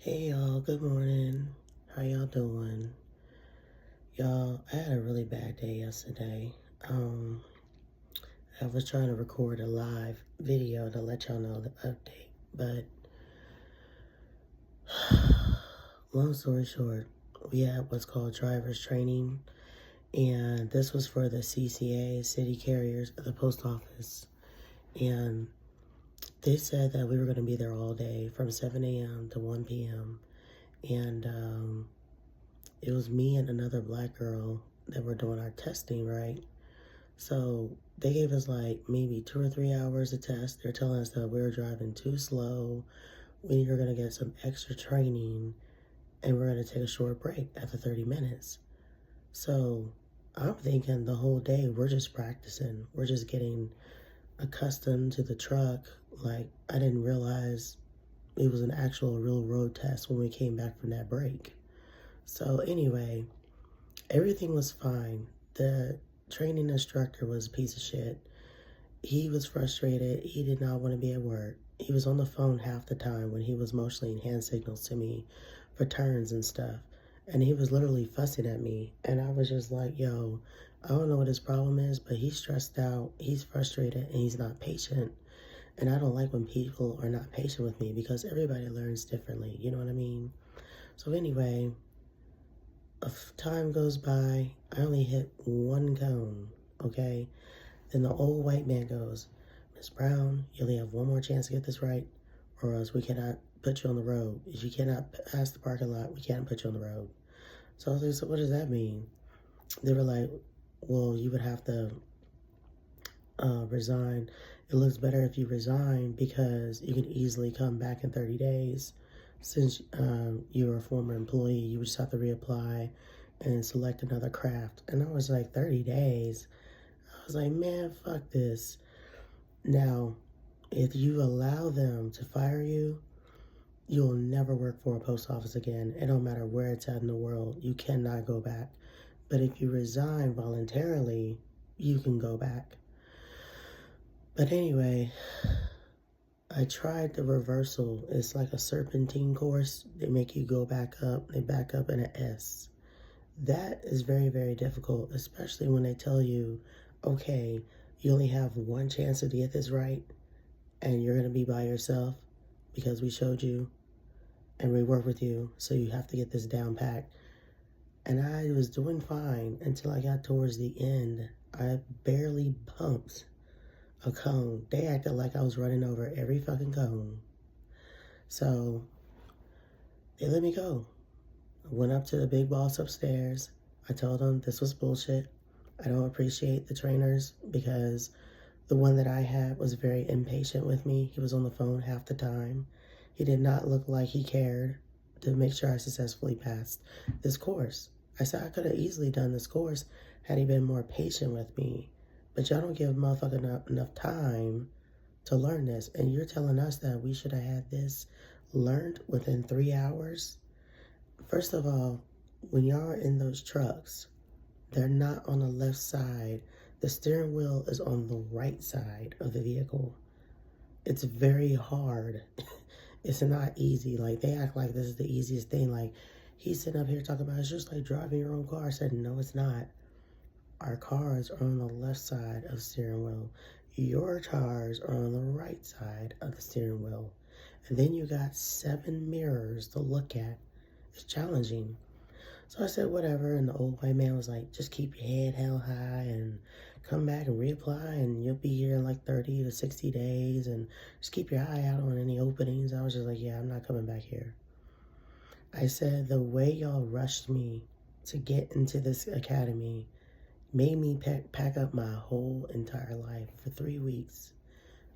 Hey y'all, good morning. How y'all doing? Y'all, I had a really bad day yesterday. I was trying to record a live video to let y'all know the update, but long story short, we had what's called driver's training, and this was for the CCA, city carriers at the post office. And they said that we were going to be there all day from 7 a.m. to 1 p.m. And it was me and another black girl that were doing our testing, right? So they gave us like maybe 2 or 3 hours to test. They're telling us that we were driving too slow. We were going to get some extra training and we're going to take a short break after 30 minutes. So I'm thinking the whole day we're just practicing. We're just getting accustomed to the truck. Like, I didn't realize it was an actual real road test when we came back from that break. So anyway, everything was fine. The training instructor was a piece of shit. He was frustrated. He did not want to be at work. He was on the phone half the time when he was motioning hand signals to me for turns and stuff. And he was literally fussing at me. And I was just like, yo, I don't know what his problem is, but he's stressed out, he's frustrated, and he's not patient. And I don't like when people are not patient with me because everybody learns differently. You know what I mean? So anyway, time goes by, I only hit one cone, okay? Then the old white man goes, Miss Brown, you only have one more chance to get this right, or else we cannot put you on the road. If you cannot pass the parking lot, we can't put you on the road. So I was like, so what does that mean? They were like, well, you would have to resign. It looks better if you resign because you can easily come back in 30 days. Since you're a former employee, you would just have to reapply and select another craft. And I was like, 30 days? I was like, man, fuck this. Now, if you allow them to fire you, you'll never work for a post office again. It don't matter where it's at in the world. You cannot go back. But if you resign voluntarily, you can go back. But anyway, I tried the reversal. It's like a serpentine course. They make you go back up. They back up in an S. That is very, very difficult, especially when they tell you, okay, you only have one chance to get this right, and you're going to be by yourself because we showed you and we work with you, so you have to get this down packed. And I was doing fine until I got towards the end. I barely bumped a cone. They acted like I was running over every fucking cone. So they let me go. I went up to the big boss upstairs. I told him this was bullshit. I don't appreciate the trainers because the one that I had was very impatient with me. He was on the phone half the time. He did not look like he cared to make sure I successfully passed this course. I said I could have easily done this course had he been more patient with me. But y'all don't give motherfucker enough time to learn this. And you're telling us that we should have had this learned within 3 hours? First of all, when y'all are in those trucks, they're not on the left side. The steering wheel is on the right side of the vehicle. It's very hard. It's not easy. Like, they act like this is the easiest thing. Like, he's sitting up here talking about it's just like driving your own car. I said, no, it's not. Our cars are on the left side of the steering wheel. Your cars are on the right side of the steering wheel. And then you got 7 mirrors to look at. It's challenging. So I said, whatever. And the old white man was like, just keep your head held high and come back and reapply. And you'll be here in like 30 to 60 days. And just keep your eye out on any openings. I was just like, yeah, I'm not coming back here. I said, the way y'all rushed me to get into this academy made me pack up my whole entire life for 3 weeks,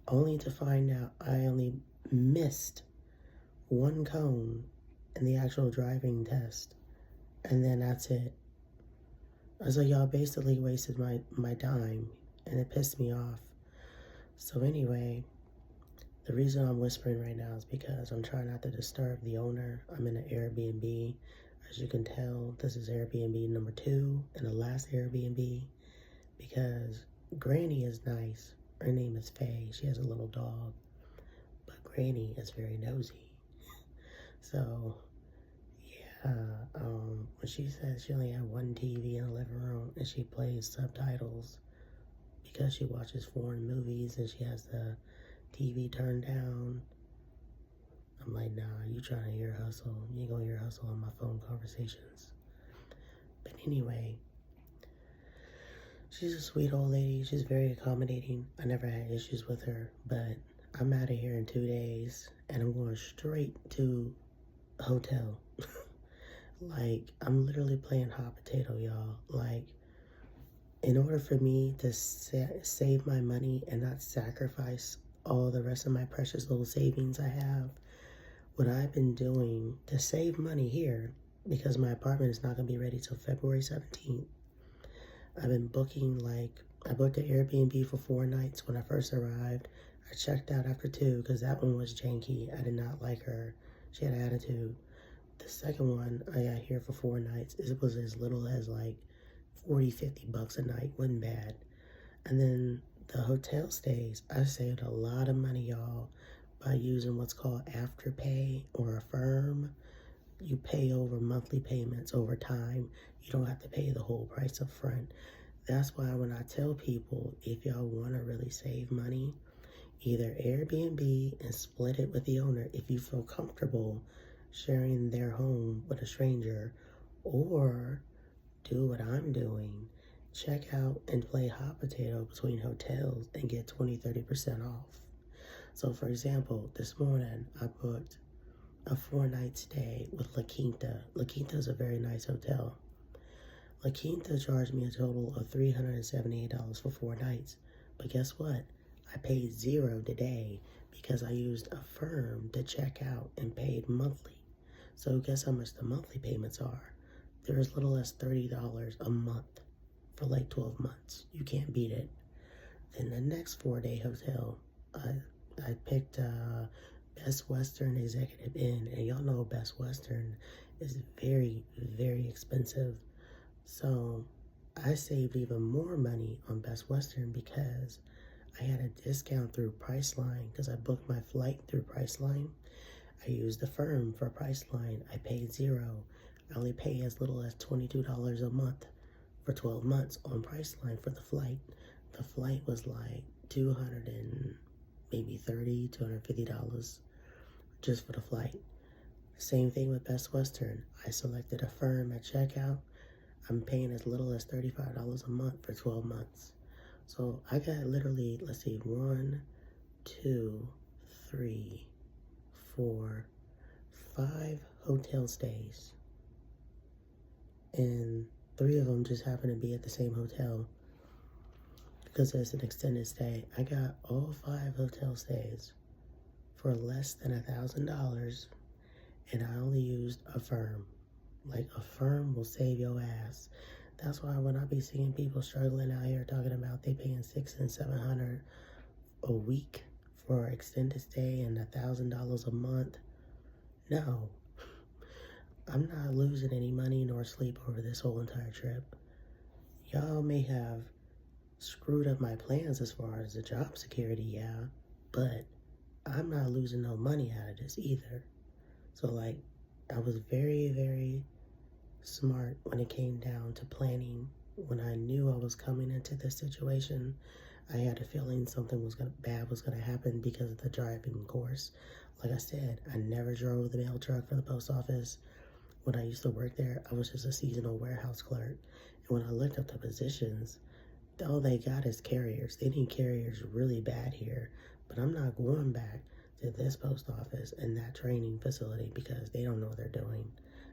only to find out I only missed one cone in the actual driving test. And then that's it. I was like, y'all basically wasted my time, and it pissed me off. So anyway, the reason I'm whispering right now is because I'm trying not to disturb the owner. I'm in an Airbnb. As you can tell, this is Airbnb number 2 and the last Airbnb because Granny is nice. Her name is Faye. She has a little dog. But Granny is very nosy. So, when she said she only had one TV in the living room and she plays subtitles because she watches foreign movies and she has the TV turned down, I'm like, nah, you trying to ear hustle. You ain't gonna ear hustle on my phone conversations. But anyway, she's a sweet old lady. She's very accommodating. I never had issues with her, but I'm out of here in 2 days and I'm going straight to a hotel. Like, I'm literally playing hot potato, y'all. Like, in order for me to save my money and not sacrifice all the rest of my precious little savings I have, what I've been doing to save money here, because my apartment is not going to be ready till February 17th, I've been booking, I booked an Airbnb for 4 nights when I first arrived. I checked out after 2 because that one was janky. I did not like her. She had an attitude. The second one, I got here for 4 nights. It was as little as like 40, 50 bucks a night. Wasn't bad. And then the hotel stays, I saved a lot of money, y'all, by using what's called Afterpay or Affirm. You pay over monthly payments over time. You don't have to pay the whole price up front. That's why when I tell people, if y'all want to really save money, either Airbnb and split it with the owner if you feel comfortable sharing their home with a stranger, or do what I'm doing. Check out and play hot potato between hotels and get 20-30% off. So for example, this morning I booked a 4-night stay with La Quinta. La Quinta is a very nice hotel. La Quinta charged me a total of $378 for 4 nights. But guess what? I paid $0 today because I used Affirm to check out and paid monthly. So guess how much the monthly payments are? They're as little as $30 a month for like 12 months. You can't beat it. Then the next 4-day hotel, I picked Best Western Executive Inn, and y'all know Best Western is very, very expensive. So I saved even more money on Best Western because I had a discount through Priceline because I booked my flight through Priceline. I used Affirm for Priceline. I paid $0. I only pay as little as $22 a month for 12 months on Priceline for the flight. The flight was like $200 and maybe $250 just for the flight. Same thing with Best Western. I selected Affirm at checkout. I'm paying as little as $35 a month for 12 months. So I got literally, let's see, 1, 2, 3, 4, 5 hotel stays. And 3 of them just happen to be at the same hotel because it's an extended stay. I got all 5 hotel stays for less than $1,000, and I only used Affirm. Like, Affirm will save your ass. That's why when I be seeing people struggling out here talking about they paying $600 and $700 a week for extended stay and $1,000 a month, no, I'm not losing any money nor sleep over this whole entire trip. Y'all may have screwed up my plans as far as the job security, yeah, but I'm not losing no money out of this either. So like, I was very, very smart when it came down to planning. When I knew I was coming into this situation, I had a feeling something bad was gonna happen because of the driving course. Like I said, I never drove the mail truck for the post office. When I used to work there, I was just a seasonal warehouse clerk. And when I looked up the positions, all they got is carriers. They need carriers really bad here, but I'm not going back to this post office and that training facility because they don't know what they're doing.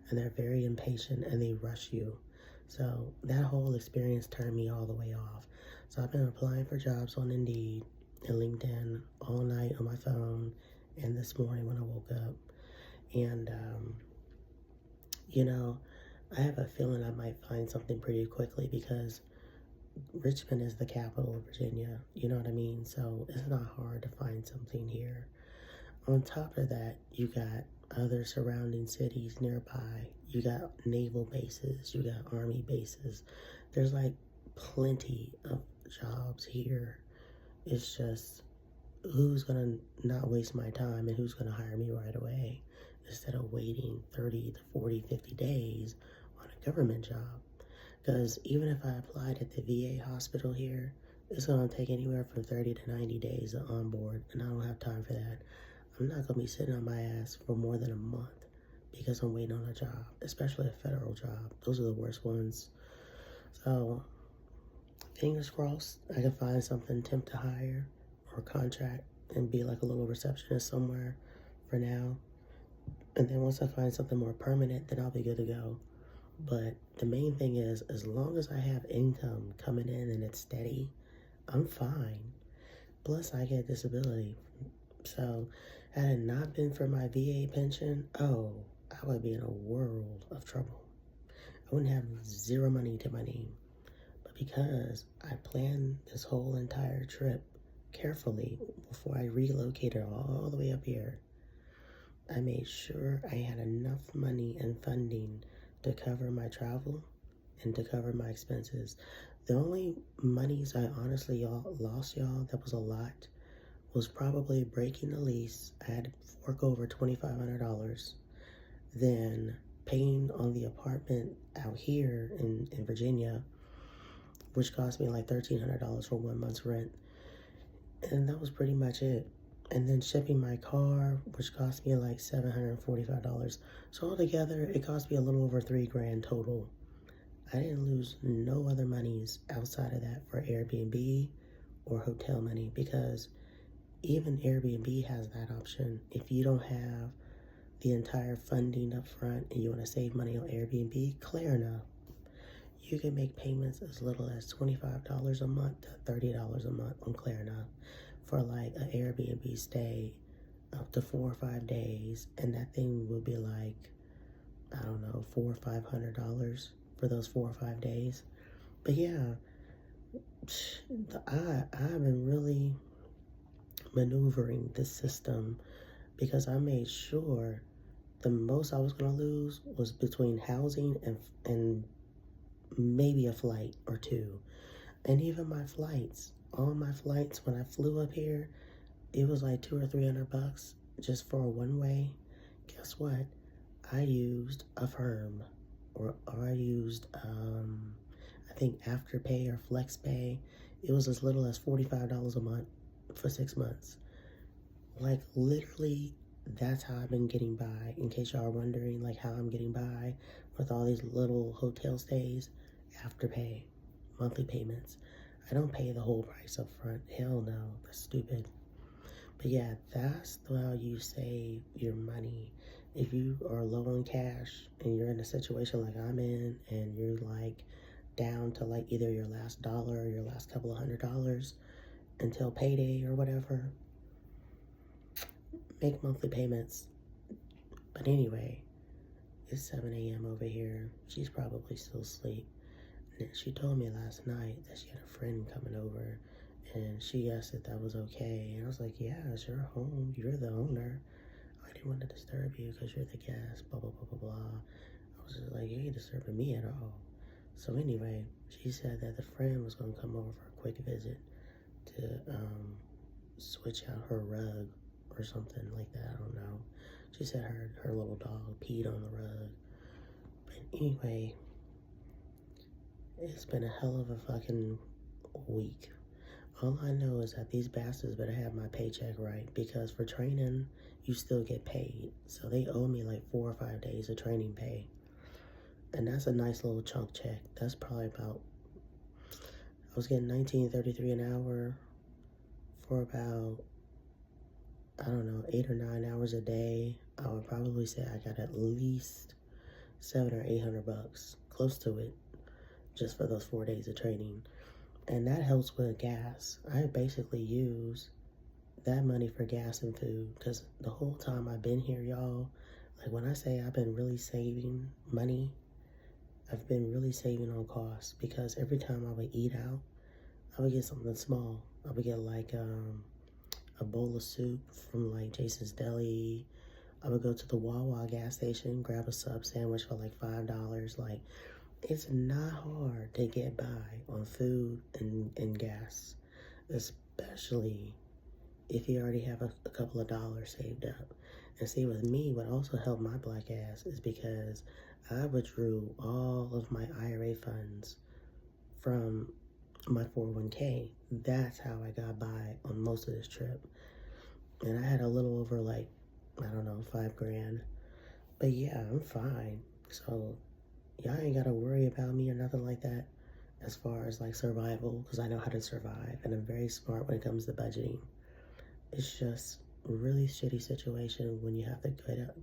And they're very impatient and they rush you. So that whole experience turned me all the way off. So I've been applying for jobs on Indeed and LinkedIn all night on my phone and this morning when I woke up. And, I have a feeling I might find something pretty quickly because Richmond is the capital of Virginia. You know what I mean? So it's not hard to find something here. On top of that, you got other surrounding cities nearby. You got naval bases, you got army bases. There's like plenty of jobs here. It's just who's gonna not waste my time and who's gonna hire me right away instead of waiting 30 to 40, 50 days on a government job. Because even if I applied at the VA hospital here, it's going to take anywhere from 30 to 90 days to onboard, and I don't have time for that. I'm not going to be sitting on my ass for more than a month because I'm waiting on a job, especially a federal job. Those are the worst ones. So, fingers crossed, I can find something temp to hire or contract and be like a little receptionist somewhere for now. And then once I find something more permanent, then I'll be good to go. But the main thing is, as long as I have income coming in and it's steady, I'm fine. Plus, I get disability. So, had it not been for my VA pension, oh, I would be in a world of trouble. I wouldn't have zero money to my name. But because I planned this whole entire trip carefully before I relocated all the way up here, I made sure I had enough money and funding to cover my travel and to cover my expenses. The only monies I honestly lost, y'all, that was a lot, was probably breaking the lease. I had to fork over $2,500. Then paying on the apartment out here in Virginia, which cost me like $1,300 for 1 month's rent. And that was pretty much it. And then shipping my car, which cost me like $745. So altogether, it cost me a little over $3,000 total. I didn't lose no other monies outside of that for Airbnb or hotel money, because even Airbnb has that option. If you don't have the entire funding up front and you want to save money on Airbnb, Klarna, you can make payments as little as $25 a month to $30 a month on Klarna for like an Airbnb stay up to 4 or 5 days, and that thing will be like, I don't know, $400 or $500 for those 4 or 5 days. But yeah, I've been really maneuvering this system because I made sure the most I was gonna lose was between housing and maybe a flight or two. And even my flights, all my flights when I flew up here, it was like $200 or $300 just for a one-way. Guess what? I used Affirm, or I used I think Afterpay or FlexPay. It was as little as $45 a month for 6 months. Like literally, that's how I've been getting by. In case y'all are wondering, like how I'm getting by with all these little hotel stays, Afterpay, monthly payments. I don't pay the whole price up front. Hell no, that's stupid. But yeah, that's how you save your money. If you are low on cash and you're in a situation like I'm in, and you're like down to like either your last dollar or your last couple of $100 until payday or whatever, make monthly payments. But anyway, it's 7 a.m. over here. She's probably still asleep. And she told me last night that she had a friend coming over, and she asked if that was okay. And I was like, yeah, it's your home. You're the owner. I didn't want to disturb you because you're the guest, blah, blah, blah, blah, blah. I was just like, you ain't disturbing me at all. So anyway, she said that the friend was going to come over for a quick visit to switch out her rug or something like that. I don't know. She said her little dog peed on the rug. But anyway, it's been a hell of a fucking week. All I know is that these bastards better have my paycheck right, because for training, you still get paid. So they owe me like 4 or 5 days of training pay. And that's a nice little chunk check. That's probably about, I was getting $19.33 an hour for about, I don't know, 8 or 9 hours a day. I would probably say I got at least $700 or $800, close to it, just for those 4 days of training. And that helps with gas. I basically use that money for gas and food, because the whole time I've been here, y'all, like when I say I've been really saving money, I've been really saving on costs, because every time I would eat out, I would get something small. I would get like a bowl of soup from like Jason's Deli. I would go to the Wawa gas station, grab a sub sandwich for like $5. Like, it's not hard to get by on food and gas, especially if you already have a couple of dollars saved up. And see, with me, what also helped my black ass is because I withdrew all of my IRA funds from my 401k. That's how I got by on most of this trip. And I had a little over like, I don't know, 5 grand. But yeah, I'm fine. So y'all ain't gotta worry about me or nothing like that as far as like survival, because I know how to survive and I'm very smart when it comes to budgeting. It's just a really shitty situation when you have to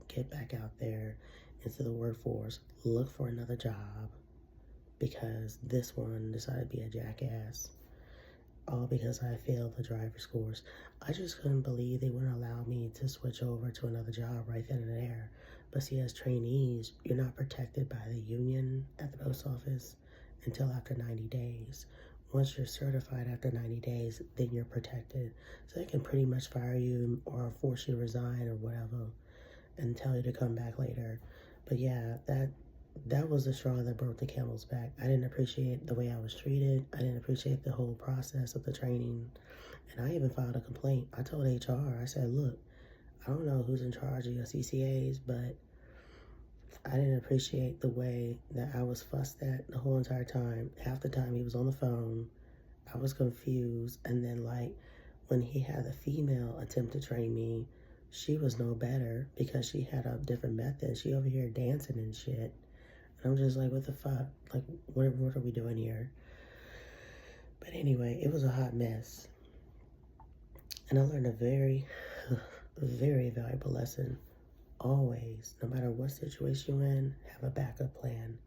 get back out there into the workforce, look for another job because this one decided to be a jackass. All because I failed the driver's course. I just couldn't believe they wouldn't allow me to switch over to another job right then and there. But see, as trainees, you're not protected by the union at the post office until after 90 days. Once you're certified after 90 days, then you're protected. So they can pretty much fire you or force you to resign or whatever and tell you to come back later. But yeah, that was the straw that broke the camel's back. I didn't appreciate the way I was treated. I didn't appreciate the whole process of the training. And I even filed a complaint. I told HR, I said, look, I don't know who's in charge of your CCAs, but I didn't appreciate the way that I was fussed at the whole entire time. Half the time he was on the phone, I was confused. And then like when he had the female attempt to train me, she was no better because she had a different method. She over here dancing and shit. And I'm just like, what the fuck? Like, what are we doing here? But anyway, it was a hot mess. And I learned a very, very valuable lesson. Always, no matter what situation you're in, have a backup plan.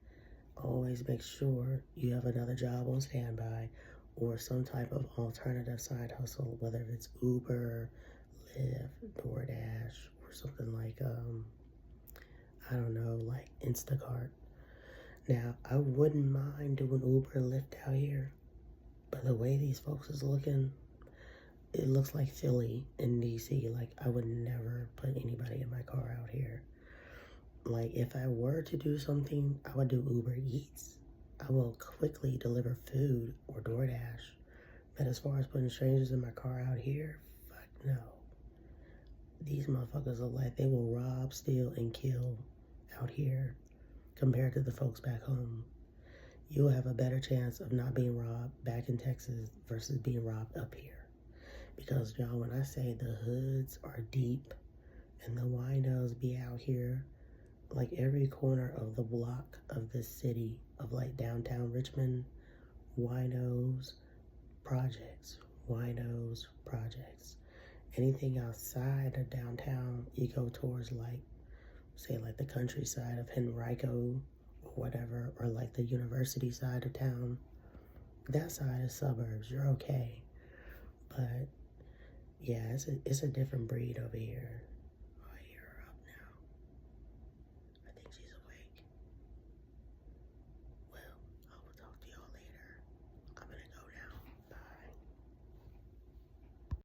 Always make sure you have another job on standby or some type of alternative side hustle, whether it's Uber, Lyft, DoorDash, or something like, I don't know, like Instacart. Now, I wouldn't mind doing Uber and Lyft out here, but the way these folks is looking, it looks like Philly and DC. Like, I would never put anybody in my car out here. Like, if I were to do something, I would do Uber Eats. I will quickly deliver food or DoorDash. But as far as putting strangers in my car out here, fuck no. These motherfuckers look like they will rob, steal, and kill out here compared to the folks back home. You'll have a better chance of not being robbed back in Texas versus being robbed up here. Because, y'all, when I say the hoods are deep and the winos be out here, like every corner of the block of this city, of like downtown Richmond, winos, projects, winos, projects. Anything outside of downtown, you go towards like, say like the countryside of Henrico or whatever, or like the university side of town. That side is suburbs, you're okay. But yeah, it's a different breed over here.